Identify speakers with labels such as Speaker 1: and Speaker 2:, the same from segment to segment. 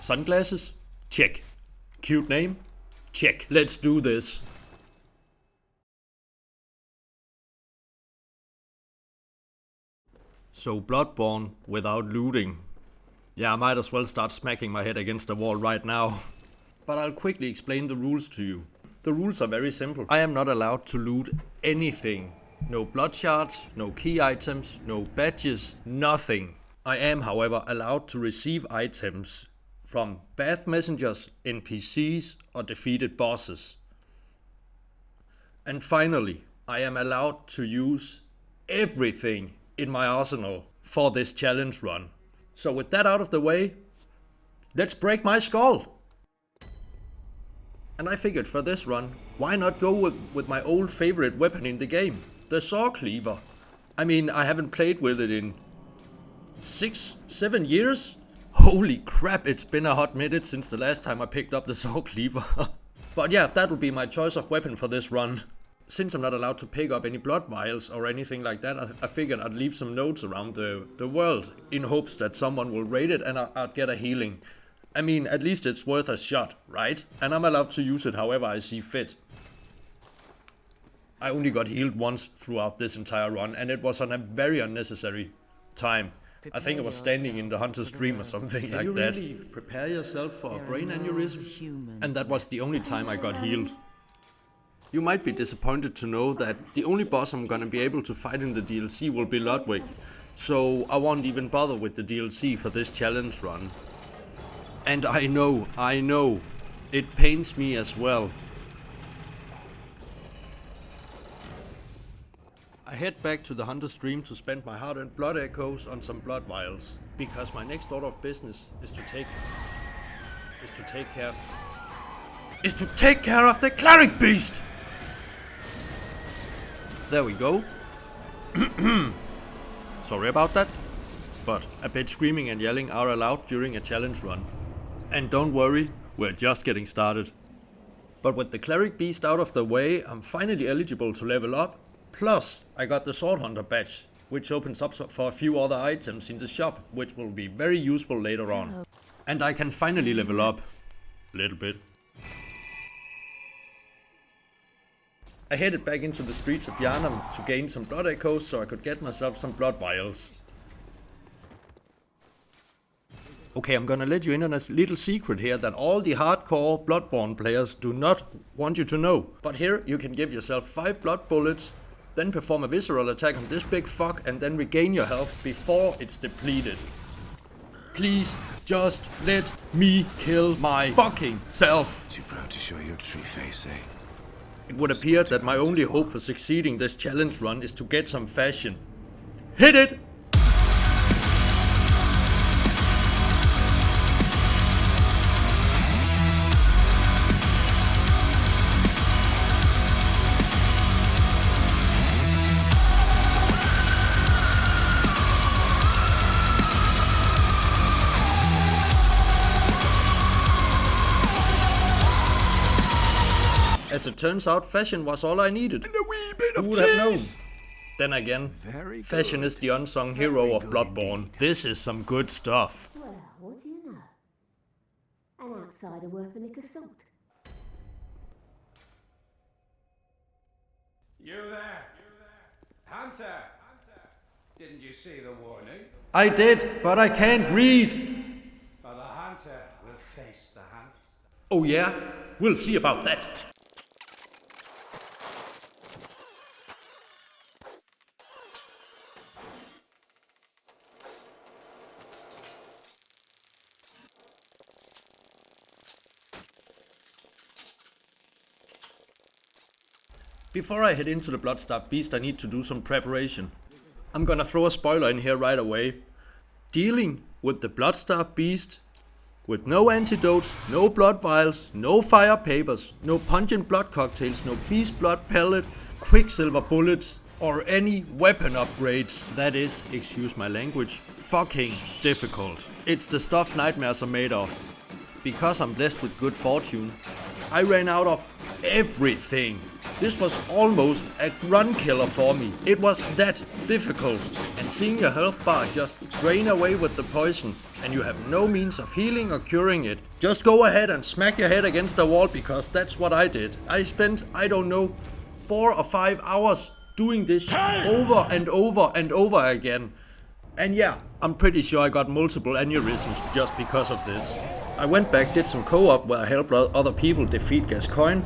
Speaker 1: Sunglasses? Check. Cute name? Check. Let's do this. So Bloodborne without looting. Yeah, I might as well start smacking my head against the wall right now. But I'll quickly explain the rules to you. The rules are very simple. I am not allowed to loot anything. No blood shards, no key items, no badges, nothing. I am, however, allowed to receive items from path messengers, NPCs, or defeated bosses. And finally, I am allowed to use everything in my arsenal for this challenge run. So with that out of the way, let's break my skull! And I figured for this run, why not go with my old favorite weapon in the game, the saw cleaver. I mean, I haven't played with it in 6-7 years? Holy crap, it's been a hot minute since the last time I picked up the saw cleaver. But yeah, that would be my choice of weapon for this run. Since I'm not allowed to pick up any blood vials or anything like that, I figured I'd leave some notes around the world in hopes that someone will raid it and I'd get a healing. I mean, at least it's worth a shot, right? And I'm allowed to use it however I see fit. I only got healed once throughout this entire run, and it was on a very unnecessary time. I think I was standing in the hunter's dream or something like that. Really prepare yourself for a brain aneurysm? And that was the only time I got healed. You might be disappointed to know that the only boss I'm gonna be able to fight in the DLC will be Ludwig, so I won't even bother with the DLC for this challenge run. And I know, it pains me as well. I head back to the hunter's dream to spend my hard-earned blood echoes on some blood vials, because my next order of business is to take care of the cleric beast. There we go. Sorry about that, but a bit screaming and yelling are allowed during a challenge run. And don't worry, we're just getting started. But with the cleric beast out of the way, I'm finally eligible to level up. Plus, I got the sword hunter badge, which opens up for a few other items in the shop, which will be very useful later on. And I can finally level up. A little bit. I headed back into the streets of Yharnam to gain some blood echoes so I could get myself some blood vials. Okay, I'm gonna let you in on a little secret here that all the hardcore Bloodborne players do not want you to know. But here you can give yourself 5 blood bullets, then perform a visceral attack on this big fuck and then regain your health before it's depleted. Please, just let me kill my fucking self.
Speaker 2: Too proud to show your true face, eh?
Speaker 1: It would appear that my only hope for succeeding this challenge run is to get some fashion. Hit it! As it turns out, fashion was all I needed.
Speaker 2: And a wee bit of
Speaker 1: Who would have known?
Speaker 2: cheese.
Speaker 1: Then again,
Speaker 2: Very
Speaker 1: fashion
Speaker 2: good.
Speaker 1: is the unsung hero of Bloodborne.
Speaker 2: Indeed.
Speaker 1: This is some good stuff.
Speaker 3: Well, what do you know? An outsider worth a lick of salt.
Speaker 4: You there? Hunter! Didn't you see the warning?
Speaker 1: I did, but I can't read.
Speaker 4: But the hunter will face the hunt.
Speaker 1: Oh yeah? We'll see about that. Before I head into the Bloodstaff Beast, I need to do some preparation. I'm gonna throw a spoiler in here right away. Dealing with the Bloodstaff Beast with no antidotes, no blood vials, no fire papers, no pungent blood cocktails, no beast blood pellet, quicksilver bullets, or any weapon upgrades. That is, excuse my language, fucking difficult. It's the stuff nightmares are made of. Because I'm blessed with good fortune, I ran out of everything. This was almost a run killer for me. It was that difficult. And seeing your health bar just drain away with the poison and you have no means of healing or curing it, just go ahead and smack your head against the wall, because that's what I did. I spent, I don't know, 4 or 5 hours doing this over and over and over again. And yeah, I'm pretty sure I got multiple aneurysms just because of this. I went back, did some co-op where I helped other people defeat Gascoigne.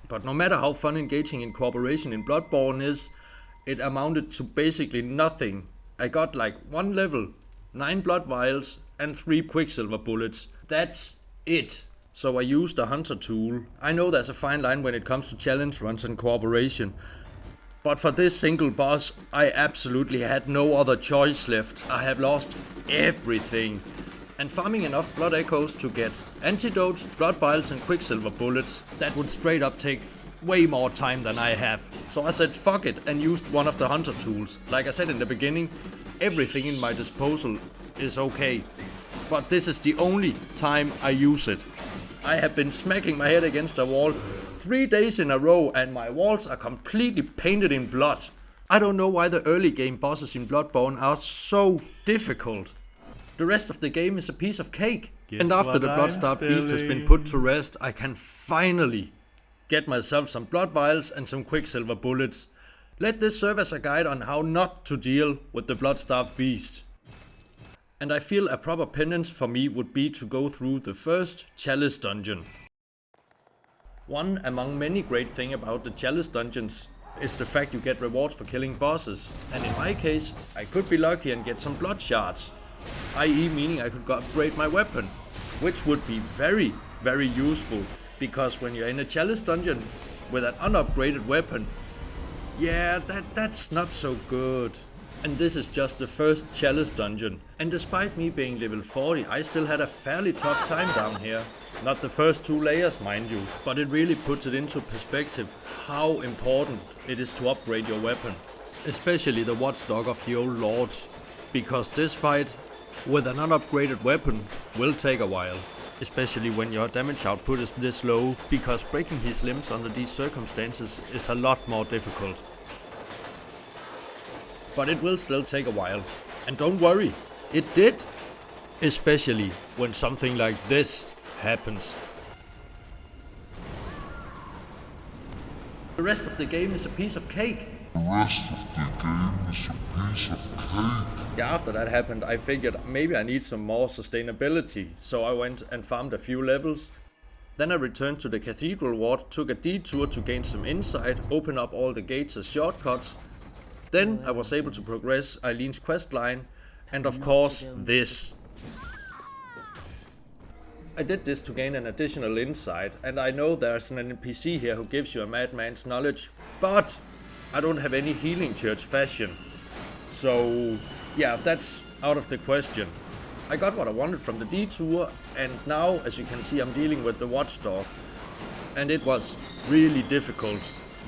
Speaker 1: But no matter how fun engaging in cooperation in Bloodborne is, it amounted to basically nothing. I got like 1 level, 9 blood vials and 3 quicksilver bullets. That's it. So I used a hunter tool. I know there's a fine line when it comes to challenge runs and cooperation. But for this single boss, I absolutely had no other choice left. I have lost everything. And farming enough blood echoes to get antidotes, blood vials and quicksilver bullets, that would straight up take way more time than I have. So I said fuck it and used one of the hunter tools. Like I said in the beginning, everything in my disposal is okay. But this is the only time I use it. I have been smacking my head against a wall 3 days in a row and my walls are completely painted in blood. I don't know why the early game bosses in Bloodborne are so difficult. The rest of the game is a piece of cake. And after the Bloodstarved Beast has been put to rest, I can finally get myself some blood vials and some quicksilver bullets. Let this serve as a guide on how not to deal with the Bloodstarved Beast. And I feel a proper penance for me would be to go through the first Chalice dungeon. One among many great things about the Chalice dungeons is the fact you get rewards for killing bosses. And in my case, I could be lucky and get some blood shards. I.e. meaning I could upgrade my weapon, which would be very, very useful, because when you're in a Chalice dungeon with an unupgraded weapon, yeah, that's not so good. And this is just the first Chalice dungeon, and despite me being level 40, I still had a fairly tough time down here. Not the first 2 layers, mind you, but it really puts it into perspective how important it is to upgrade your weapon, especially the Watchdog of the Old Lords, because this fight with an unupgraded weapon will take a while, especially when your damage output is this low, because breaking his limbs under these circumstances is a lot more difficult. But it will still take a while, and don't worry, it did, especially when something like this happens. The rest of the game is a piece of cake. Yeah, after that happened, I figured maybe I need some more sustainability, so I went and farmed a few levels. Then I returned to the Cathedral Ward, took a detour to gain some insight, open up all the gates as shortcuts. Then I was able to progress Eileen's questline, and of course this. I did this to gain an additional insight, and I know there's an NPC here who gives you a madman's knowledge, but I don't have any healing church fashion. So yeah, that's out of the question. I got what I wanted from the detour, and now, as you can see, I'm dealing with the Watchdog. And it was really difficult,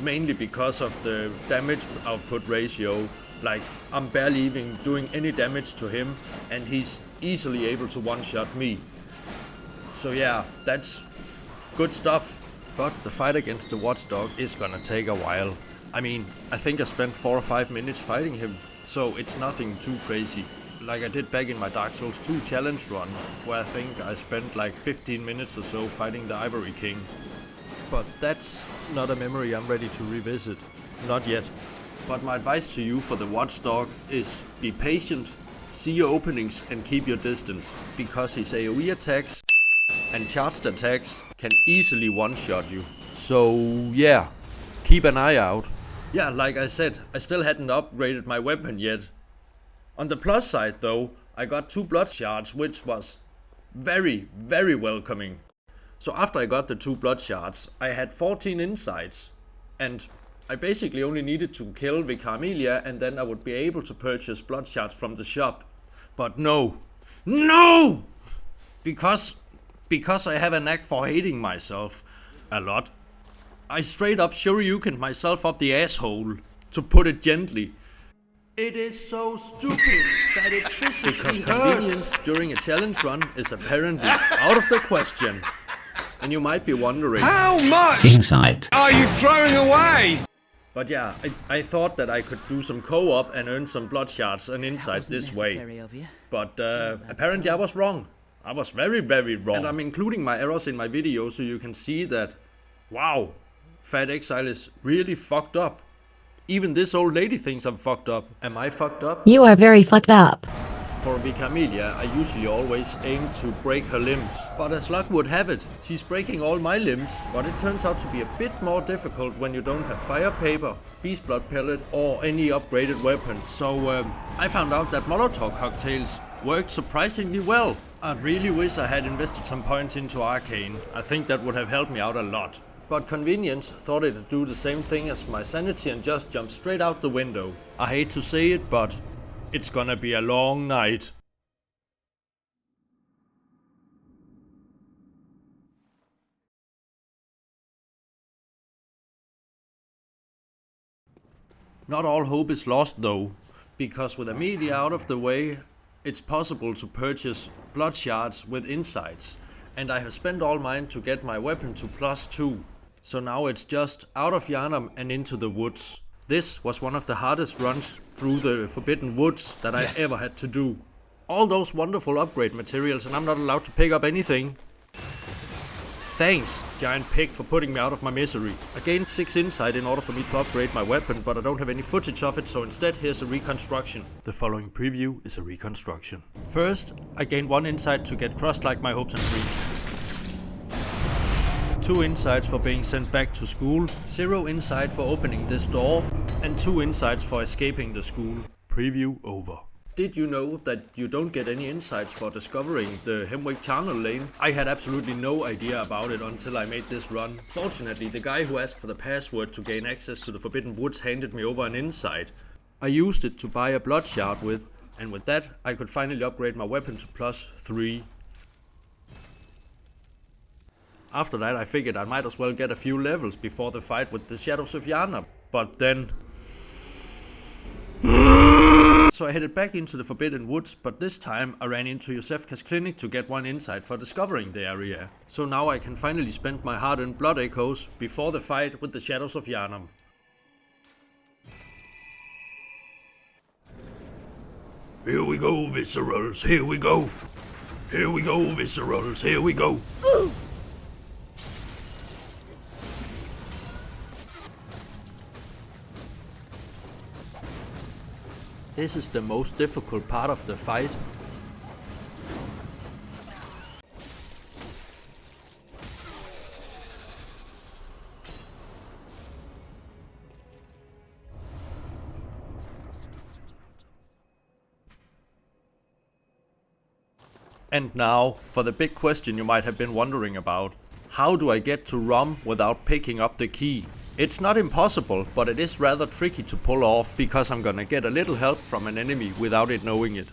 Speaker 1: mainly because of the damage output ratio. Like, I'm barely even doing any damage to him, and he's easily able to one-shot me. So yeah, that's good stuff. But the fight against the Watchdog is gonna take a while. I mean, I think I spent 4 or 5 minutes fighting him, so it's nothing too crazy. Like I did back in my Dark Souls 2 challenge run, where I think I spent like 15 minutes or so fighting the Ivory King. But that's not a memory I'm ready to revisit. Not yet. But my advice to you for the Watchdog is be patient, see your openings and keep your distance, because his AoE attacks and charged attacks can easily one-shot you. So yeah, keep an eye out. Yeah, like I said, I still hadn't upgraded my weapon yet. On the plus side though, I got 2 blood shards, which was very, very welcoming. So after I got the 2 blood shards, I had 14 insights, and I basically only needed to kill Vicar Amelia and then I would be able to purchase blood shards from the shop. But no! Because I have a knack for hating myself a lot, I straight up shoryukened myself up the asshole, to put it gently. It is so stupid that it physically hurts. Because convenience during a challenge run is apparently out of the question. And you might be wondering,
Speaker 5: How much
Speaker 6: Insight.
Speaker 5: are you throwing away?
Speaker 1: but yeah, I thought that I could do some co-op and earn some blood shards and insights this way. But apparently I was wrong. I was very, very wrong. And I'm including my errors in my video so you can see that, wow, Fat Exile is really fucked up. Even this old lady thinks I'm fucked up. Am I fucked up?
Speaker 7: You are very fucked up.
Speaker 1: For Vicamelia, I usually always aim to break her limbs. But as luck would have it, she's breaking all my limbs. But it turns out to be a bit more difficult when you don't have fire paper, beast blood pellet or any upgraded weapon. So I found out that Molotov cocktails worked surprisingly well. I really wish I had invested some points into Arcane. I think that would have helped me out a lot. But convenience thought it'd do the same thing as my sanity and just jump straight out the window. I hate to say it, but it's gonna be a long night. Not all hope is lost though, because with Amelia out of the way, it's possible to purchase blood shards with insights, and I have spent all mine to get my weapon to +2. So now it's just out of Yharnam and into the woods. This was one of the hardest runs through the Forbidden Woods that I ever had to do. All those wonderful upgrade materials and I'm not allowed to pick up anything. Thanks, Giant Pig, for putting me out of my misery. I gained 6 insight in order for me to upgrade my weapon, but I don't have any footage of it, so instead here's a reconstruction. The following preview is a reconstruction. First, I gained 1 insight to get crushed like my hopes and dreams. 2 insights for being sent back to school, 0 insight for opening this door, and 2 insights for escaping the school. Preview over. Did you know that you don't get any insights for discovering the Hemwick Charnel lane? I had absolutely no idea about it until I made this run. Fortunately, the guy who asked for the password to gain access to the Forbidden Woods handed me over an insight. I used it to buy a blood shard with, and with that I could finally upgrade my weapon to +3. After that I figured I might as well get a few levels before the fight with the Shadows of Yharnam. But then... So I headed back into the Forbidden Woods, but this time I ran into Yosefka's clinic to get 1 insight for discovering the area. So now I can finally spend my hard-earned blood echoes before the fight with the Shadows of Yharnam. Here we go, Viscerals, here we go. Here we go, Viscerals, here we go. This is the most difficult part of the fight. And now, for the big question you might have been wondering about. How do I get to Rom without picking up the key? It's not impossible, but it is rather tricky to pull off, because I'm gonna get a little help from an enemy without it knowing it.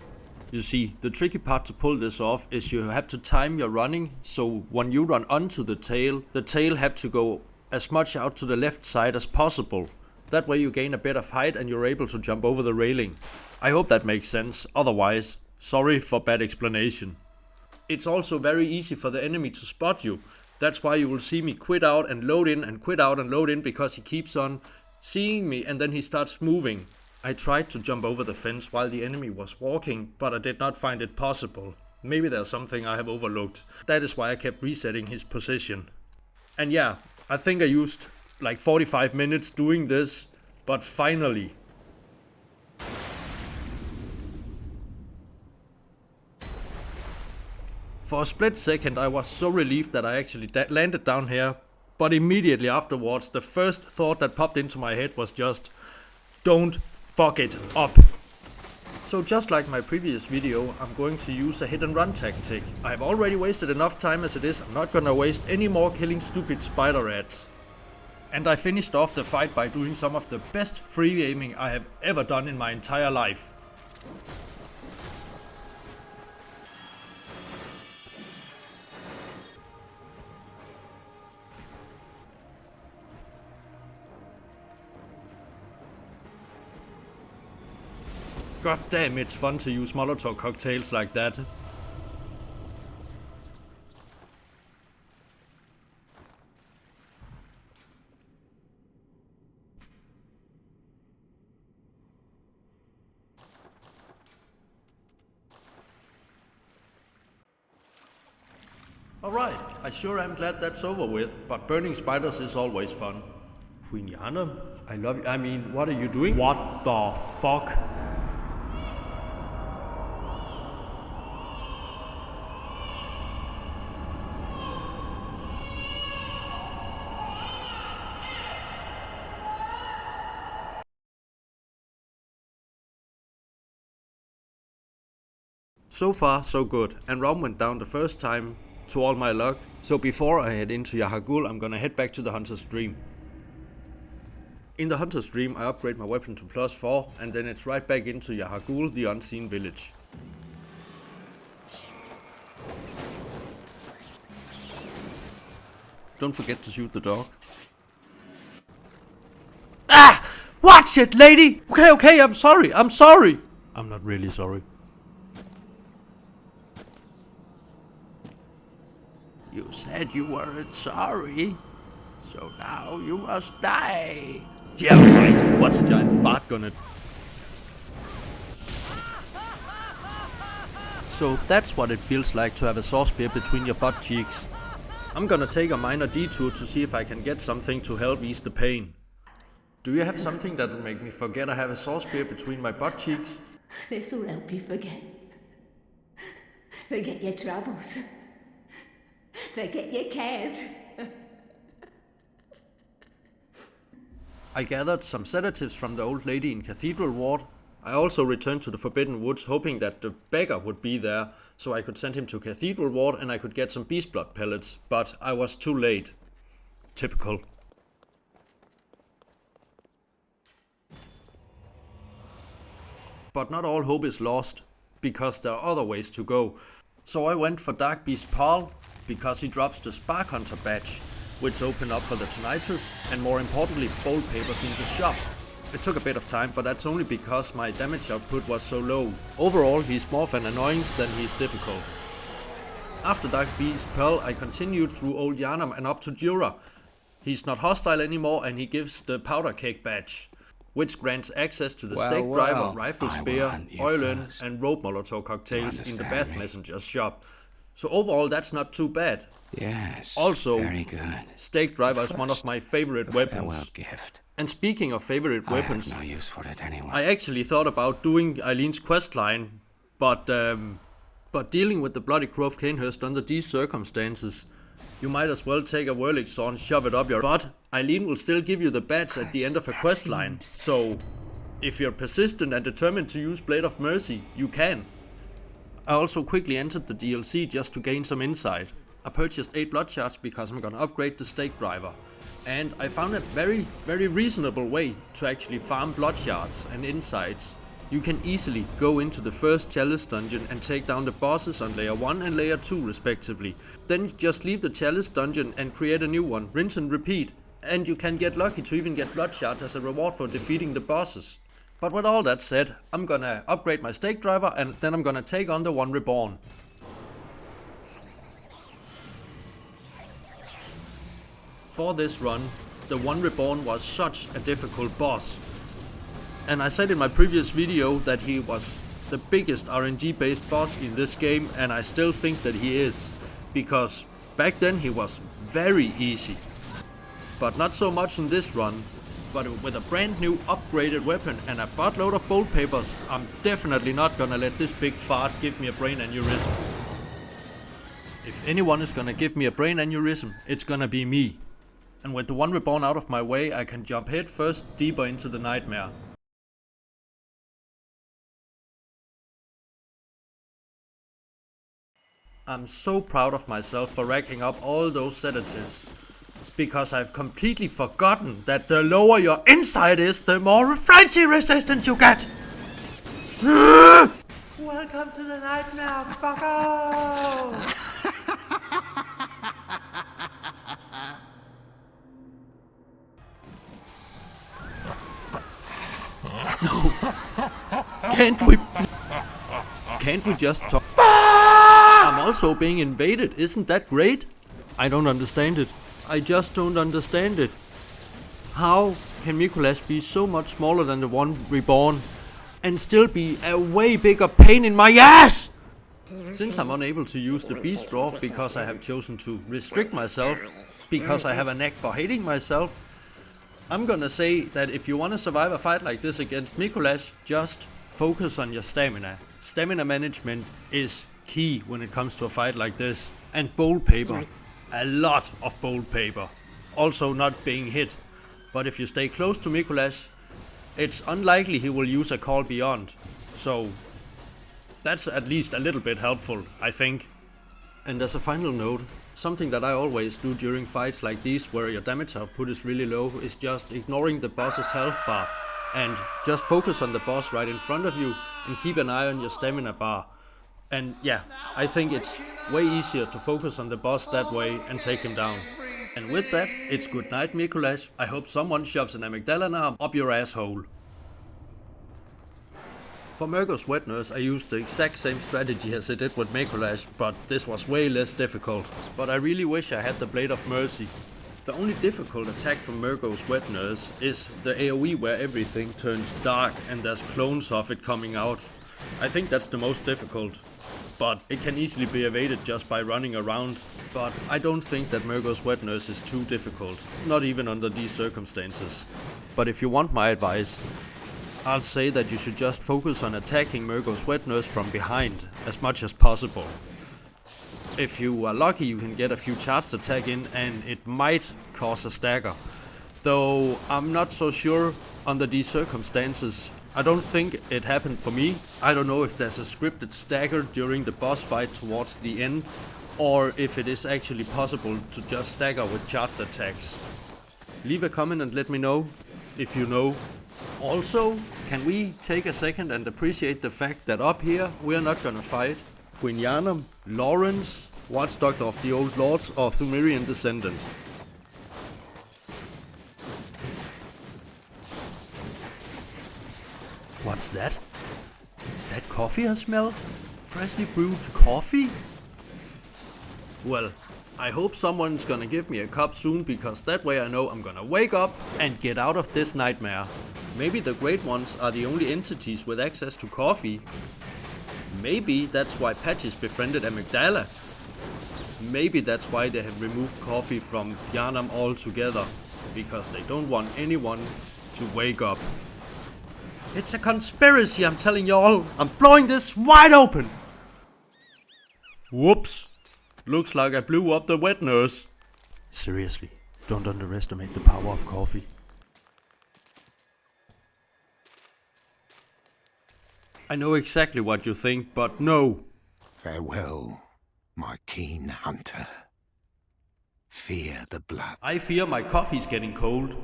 Speaker 1: You see, the tricky part to pull this off is you have to time your running, so when you run onto the tail have to go as much out to the left side as possible. That way you gain a bit of height and you're able to jump over the railing. I hope that makes sense, otherwise, sorry for bad explanation. It's also very easy for the enemy to spot you. That's why you will see me quit out and load in and quit out and load in, because he keeps on seeing me and then he starts moving. I tried to jump over the fence while the enemy was walking, but I did not find it possible. Maybe there's something I have overlooked. That is why I kept resetting his position. And yeah, I think I used like 45 minutes doing this, but finally. For a split second I was so relieved that I actually landed down here, but immediately afterwards the first thought that popped into my head was just, don't fuck it up. So just like my previous video, I'm going to use a hit and run tactic. I've already wasted enough time as it is, I'm not gonna waste any more killing stupid spider rats. And I finished off the fight by doing some of the best free aiming I have ever done in my entire life. God damn, it's fun to use Molotov cocktails like that. Alright, I sure am glad that's over with, but burning spiders is always fun. Queen Yanam, I love you. I mean, what are you doing? What the fuck? So far, so good, and Rom went down the first time to all my luck, so before I head into Yahagul, I'm gonna head back to the Hunter's Dream. In the Hunter's Dream, I upgrade my weapon to +4, and then it's right back into Yahagul, the unseen village. Don't forget to shoot the dog. Ah! Watch it, lady! Okay, I'm sorry. I'm not really sorry. You said you weren't sorry, so now you must die. Yeah, right. What's a giant fart gonna... So that's what it feels like to have a saw spear between your butt cheeks. I'm gonna take a minor detour to see if I can get something to help ease the pain. Do you have something that will make me forget I have a saw spear between my butt cheeks?
Speaker 3: This will help you forget. Forget your troubles. Forget your cares.
Speaker 1: I gathered some sedatives from the old lady in Cathedral Ward. I also returned to the Forbidden Woods hoping that the beggar would be there so I could send him to Cathedral Ward and I could get some beast blood pellets, but I was too late. Typical. But not all hope is lost, because there are other ways to go. So I went for Dark Beast Paul, because he drops the Spark Hunter badge, which opened up for the Tinnitus, and more importantly, bolt papers in the shop. It took a bit of time, but that's only because my damage output was so low. Overall, he's more of an annoyance than he is difficult. After Dark Beast Pearl, I continued through Old Yarnam and up to Jura. He's not hostile anymore and he gives the Powder Cake badge, which grants access to the Stake Driver, Rifle Spear, Oilen and Rope Molotov cocktails in the Bath Messenger's shop. So overall, that's not too bad.
Speaker 2: Yes.
Speaker 1: Also,
Speaker 2: very good.
Speaker 1: Stake Driver is one of my favorite weapons.
Speaker 2: Gift.
Speaker 1: And speaking of favorite weapons,
Speaker 2: I have no use for it anyway.
Speaker 1: I actually thought about doing Eileen's questline, but dealing with the bloody Crow of Canehurst under these circumstances, you might as well take a whirling saw and shove it up your butt. Eileen will still give you the badge at the end of a questline, so if you're persistent and determined to use Blade of Mercy, you can. I also quickly entered the DLC just to gain some insight. I purchased 8 blood shards because I'm gonna upgrade the Stake Driver. And I found a very reasonable way to actually farm blood shards and insights. You can easily go into the first Chalice dungeon and take down the bosses on layer 1 and layer 2 respectively. Then just leave the Chalice dungeon and create a new one, rinse and repeat. And you can get lucky to even get blood shards as a reward for defeating the bosses. But with all that said, I'm gonna upgrade my Stake Driver and then I'm gonna take on the One Reborn. For this run, the One Reborn was such a difficult boss. And I said in my previous video that he was the biggest RNG based boss in this game, and I still think that he is. Because back then he was very easy. But not so much in this run. But with a brand new upgraded weapon and a buttload of bolt papers, I'm definitely not gonna let this big fart give me a brain aneurysm. If anyone is gonna give me a brain aneurysm, it's gonna be me. And with the One Reborn out of my way, I can jump head first deeper into the nightmare. I'm so proud of myself for racking up all those sedatives. Because I've completely forgotten that the lower your inside is, the more frenzy resistance you get! Welcome to the nightmare, fucker! No! Can't we just talk? I'm also being invaded, isn't that great? I don't understand it. I just don't understand it. How can Mikolas be so much smaller than the One Reborn and still be a way bigger pain in my ass? Since I'm unable to use the beast raw because I have chosen to restrict myself, because I have a knack for hating myself, I'm gonna say that if you want to survive a fight like this against Mikolash, just focus on your stamina. Stamina management is key when it comes to a fight like this. And bold paper. A lot of bold paper. Also not being hit. But if you stay close to Mikolash, it's unlikely he will use a call beyond. So that's at least a little bit helpful, I think. And as a final note, something that I always do during fights like these where your damage output is really low is just ignoring the boss's health bar and just focus on the boss right in front of you and keep an eye on your stamina bar. And yeah, I think it's way easier to focus on the boss that way and take him down. And with that, it's good night, Mikolash. I hope someone shoves an amygdala arm up your asshole. For Murgo's wet nurse, I used the exact same strategy as I did with Mikolash, but this was way less difficult. But I really wish I had the Blade of Mercy. The only difficult attack from Murgo's wet nurse is the AoE where everything turns dark and there's clones of it coming out. I think that's the most difficult, but it can easily be evaded just by running around. But I don't think that Murgo's wet nurse is too difficult, not even under these circumstances. But if you want my advice, I'll say that you should just focus on attacking Murgo's wet nurse from behind as much as possible. If you are lucky, you can get a few charged attack in and it might cause a stagger. Though I'm not so sure under these circumstances. I don't think it happened for me. I don't know if there's a scripted stagger during the boss fight towards the end, or if it is actually possible to just stagger with charged attacks. Leave a comment and let me know if you know. Also, can we take a second and appreciate the fact that up here we are not gonna fight Queen Yharnam, Lawrence, Watchdog of the Old Lords, or Thumerian Descendant. What's that? Is that coffee I smell? Freshly brewed coffee? Well, I hope someone's gonna give me a cup soon, because that way I know I'm gonna wake up and get out of this nightmare. Maybe the Great Ones are the only entities with access to coffee. Maybe that's why Patches befriended Amygdala. Maybe that's why they have removed coffee from Yharnam altogether, because they don't want anyone to wake up. It's a conspiracy, I'm telling y'all. I'm blowing this wide open. Whoops. Looks like I blew up the wet nurse. Seriously, don't underestimate the power of coffee. I know exactly what you think, but no.
Speaker 2: Farewell, my keen hunter. Fear the blood.
Speaker 1: I fear my coffee's getting cold.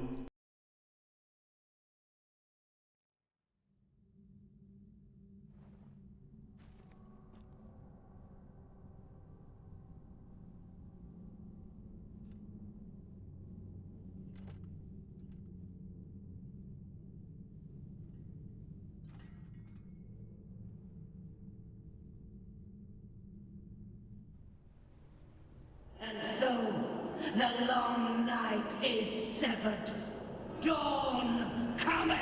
Speaker 6: And so, the long night is severed. Dawn cometh!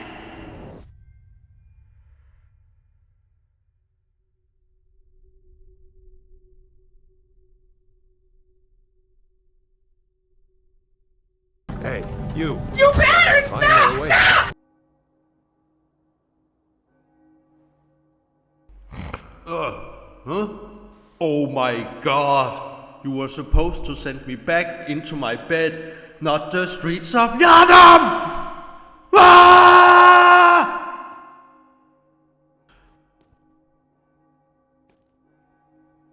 Speaker 2: Hey, you!
Speaker 6: You better
Speaker 2: Find your way.
Speaker 1: Huh? Oh my god. You were supposed to send me back into my bed, not the streets of Yharnam! Ah!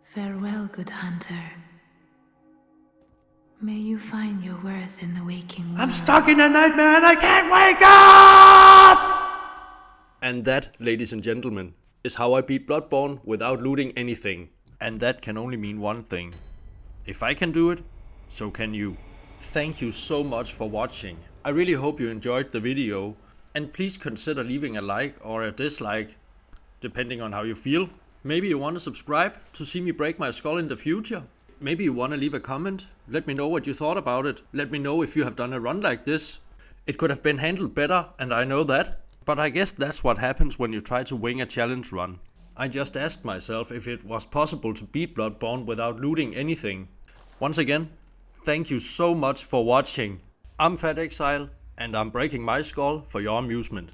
Speaker 7: Farewell, good hunter. May you find your worth in the waking world.
Speaker 1: I'm stuck in a nightmare and I can't wake up! And that, ladies and gentlemen, is how I beat Bloodborne without looting anything. And that can only mean one thing. If I can do it, so can you. Thank you so much for watching. I really hope you enjoyed the video. And please consider leaving a like or a dislike, depending on how you feel. Maybe you want to subscribe to see me break my skull in the future. Maybe you want to leave a comment. Let me know what you thought about it. Let me know if you have done a run like this. It could have been handled better, and I know that. But I guess that's what happens when you try to wing a challenge run. I just asked myself if it was possible to beat Bloodborne without looting anything. Once again, thank you so much for watching. I'm Fat Exile, and I'm breaking my skull for your amusement.